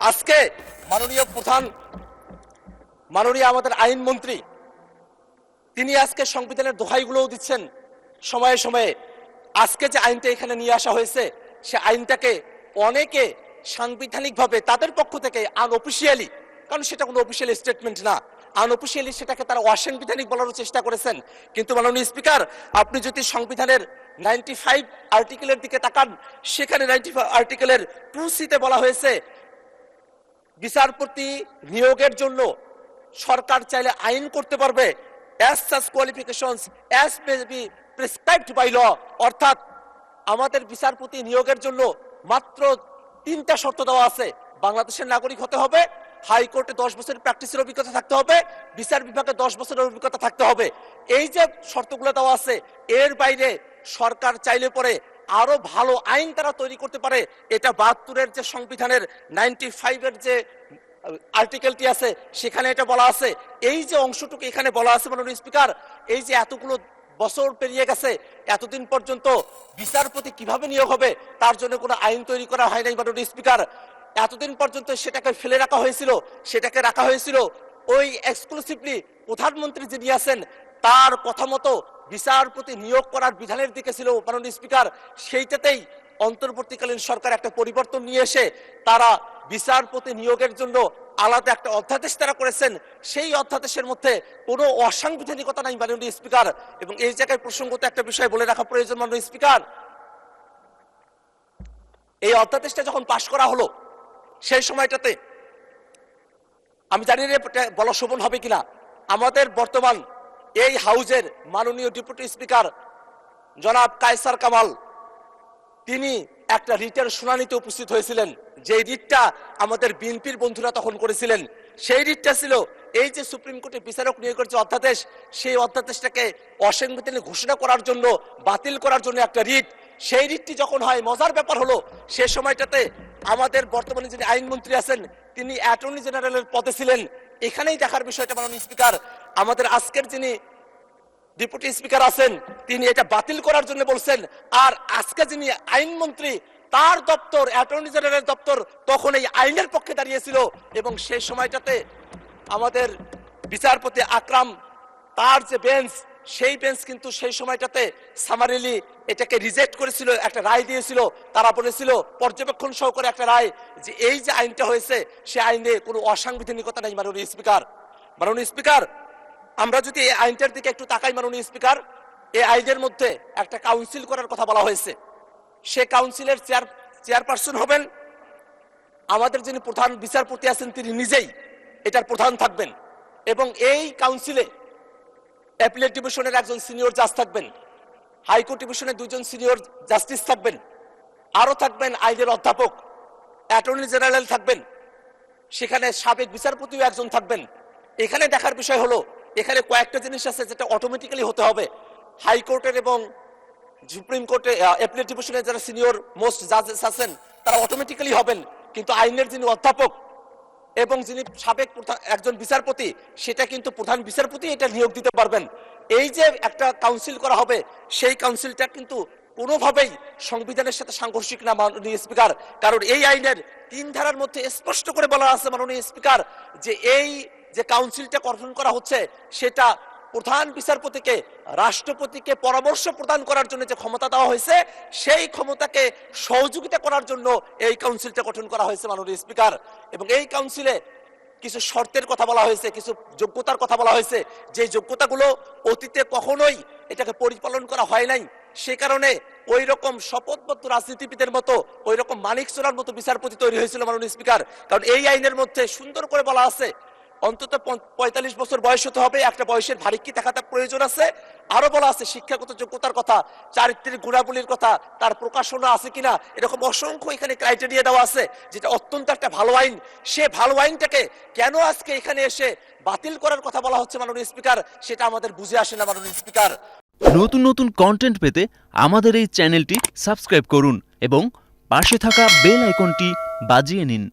আজকে মাননীয় আমাদের আইনমন্ত্রী তিনি আজকে সংবিধানের দোহাইগুলোও দিচ্ছেন সময়ে সময়ে। আজকে যে আইনটা এখানে নিয়ে আসা হয়েছে সে আইনটাকে অনেকে সাংবিধানিকভাবে তাদের পক্ষ থেকে আনঅফিসিয়ালি, কারণ সেটা কোনো অফিসিয়াল স্টেটমেন্ট না, আনঅফিসিয়ালি সেটাকে তারা অসাংবিধানিক বলার চেষ্টা করেছেন। কিন্তু মাননীয় স্পিকার, আপনি যদি সংবিধানের 95 আর্টিকেলের দিকে তাকান, সেখানে 95 আর্টিকেলের 2C-তে বলা হয়েছে বিচারপতি নিয়োগের জন্য সরকার চাইলে আইন করতে পারবে as such qualifications as may be prescribed by law। অর্থাৎ আমাদের বিচারপতি নিয়োগের জন্য মাত্র 3টা শর্ত দেওয়া আছে। বাংলাদেশের নাগরিক হতে হবে, হাইকোর্টে 10 বছরের প্র্যাকটিসের অভিজ্ঞতা থাকতে হবে, বিচার বিভাগে 10 বছরের অভিজ্ঞতা থাকতে হবে। এই যে শর্তগুলো দেওয়া আছে, এর বাইরে সরকার চাইলে পরে আরো ভালো আইন তারা তৈরি করতে পারে। এটা 72-এর যে সংবিধানের 95-এর যে আর্টিকেলটি আছে সেখানে এটা বলা আছে। এই যে অংশটুকু এখানে বলা আছে মাননীয় স্পিকার, এই যে এতগুলো বছর পেরিয়ে গেছে, এতদিন পর্যন্ত বিচারপতি কিভাবে নিয়োগ হবে তার জন্য কোনো আইন তৈরি করা হয় নাই মাননীয় স্পিকার। এতদিন পর্যন্ত সেটাকে ফেলে রাখা হয়েছিল, সেটাকে রাখা হয়েছিল ওই এক্সক্লুসিভলি প্রধানমন্ত্রী যিনি আছেন তার কথা মতো বিচারপতি নিয়োগ করার বিধানের দিকে ছিল মাননীয় স্পিকার। সেইটাতেই অন্তর্বর্তীকালীন সরকার একটা পরিবর্তন নিয়ে এসে তারা বিচারপতি নিয়োগের জন্য আলাদা একটা অধ্যাদেশ তারা করেছেন। সেই অধ্যাদেশের মধ্যে কোনো অসাংবিধানিকতা নাই মাননীয় স্পিকার। এবং এই জায়গায় প্রসঙ্গত একটা বিষয় বলে রাখা প্রয়োজন মাননীয় স্পিকার, এই অধ্যাদেশটা যখন পাশ করা হলো সেই সময়টাতে আমি জানি না বলা শোভন হবে কিনা, আমাদের বর্তমান এই হাউজের মাননীয় ডেপুটি স্পিকার জনাব কায়সার কামাল তিনি একটা রিটের শুনানিতে উপস্থিত হয়েছিলেন। যে রিটটা আমাদের বিএনপির বন্ধুরা তখন করেছিলেন, সেই রিটটা ছিল এই যে সুপ্রিম কোর্টে বিচারক নিয়োগের যে অধ্যাদেশ, সেই অধ্যাদেশটাকে অসাংবিধানিক ঘোষণা করার জন্য, বাতিল করার জন্য একটা রিট। সেই রিটটি যখন হয়, মজার ব্যাপার হলো সে সময়টাতে আমাদের বর্তমানে যিনি আইনমন্ত্রী আছেন তিনি অ্যাটর্নি জেনারেলের পদে ছিলেন। এখানেই দেখার বিষয়টা মাননীয় স্পিকার, আমাদের আজকের যিনি ডেপুটি স্পিকার আছেন তিনি এটা বাতিল করার জন্য বলছেন, আর আজকে যিনি আইনমন্ত্রী তার দপ্তর, অ্যাটর্নি জেনারেলের দপ্তর তখন এই আইনের পক্ষে দাঁড়িয়েছিল। এবং সেই সময়টাতে আমাদের বিচারপতি আকরাম তার যে বেঞ্চ, সেই বেঞ্চ কিন্তু সেই সময়টাতে সামারিলি এটাকে রিজেক্ট করেছিল, একটা রায় দিয়েছিল। তারা বলেছিল পর্যবেক্ষণ সহকারে একটা রায়, যে এই যে আইনটা হয়েছে সে আইনে কোনো অসাংবিধানিকতা নেই মাননীয় স্পিকার। মাননীয় স্পিকার, আমরা যদি এই আইনটার দিকে একটু তাকাই মাননীয় স্পিকার, এই আইনের মধ্যে একটা কাউন্সিল করার কথা বলা হয়েছে। সে কাউন্সিলের চেয়ারপারসন হবেন আমাদের যিনি প্রধান বিচারপতি আছেন তিনি নিজেই এটার প্রধান থাকবেন। এবং এই কাউন্সিলে অ্যাপিলেট ডিভিশনের একজন সিনিয়র জাজ থাকবেন, হাইকোর্ট ডিভিশনের 2জন সিনিয়র জাস্টিস থাকবেন, আরো থাকবেন আইনের অধ্যাপক, অ্যাটর্নি জেনারেল থাকবেন, সেখানে সাবেক বিচারপতিও একজন থাকবেন। এখানে দেখার বিষয় হলো এখানে কয়েকটা জিনিস আছে যেটা অটোমেটিক্যালি হতে হবে। হাইকোর্টের এবং সুপ্রিম কোর্টে অ্যাপিলেট ডিভিশনের যারা সিনিয়র মোস্ট জাজেস আছেন তারা অটোমেটিক্যালি হবেন, কিন্তু আইনের যিনি অধ্যাপক এবং যিনি সাবেক একজন বিচারপতি সেটা কিন্তু প্রধান বিচারপতি এটা নিয়োগ দিতে পারবেন। এই যে একটা কাউন্সিল করা হবে সেই কাউন্সিলটা কিন্তু কোনোভাবেই সংবিধানের সাথে সাংঘর্ষিক না মাননীয় স্পিকার। কারণ এই আইনের 3 ধারার মধ্যে স্পষ্ট করে বলা আছে মাননীয় স্পিকার যে এই যে কাউন্সিলটা গঠন করা হচ্ছে সেটা প্রধান বিচারপতিকে রাষ্ট্রপতিকে পরামর্শ প্রদান করার জন্য যে ক্ষমতা দেওয়া হয়েছে সেই ক্ষমতাকে সহযোগিতা করার জন্য এই কাউন্সিলটা গঠন করা হয়েছে মাননীয় স্পিকার। এবং এই কাউন্সিলে কিছু শর্তের কথা বলা হয়েছে, কিছু যোগ্যতার কথা বলা হয়েছে, যে যোগ্যতাগুলো অতীতে কখনোই এটাকে পরিপালন করা হয় নাই। সে কারণে ওই রকম শপথবদ্ধ রাজনীতিবিদের মতো, ওই রকম মানিক চোরার মতো বিচারপতি তৈরি হয়েছিল মাননীয় স্পিকার। কারণ এই আইনের মধ্যে সুন্দর করে বলা আছে অন্তত 45 বছর বয়স হতে হবে, একটা বয়সের ভারিক্কি থাকাটা প্রয়োজন আছে। আরো বলা আছে শিক্ষাগত যোগ্যতার কথা, চারিত্রিক গুণাবলীর কথা, তার প্রকাশনা আছে কিনা, এরকম অসংখ্য এখানে ক্রাইটেরিয়া দেওয়া আছে, যেটা অত্যন্ত একটা ভালো আইন। সে ভালো আইনটাকে কেন আজকে এখানে এসে বাতিল করার কথা বলা হচ্ছে মাননীয় স্পিকার, সেটা আমাদের বুঝে আসে না মাননীয় স্পিকার। নতুন নতুন কন্টেন্ট পেতে আমাদের এই চ্যানেলটি সাবস্ক্রাইব করুন এবং পাশে থাকা বেল আইকনটি বাজিয়ে নিন।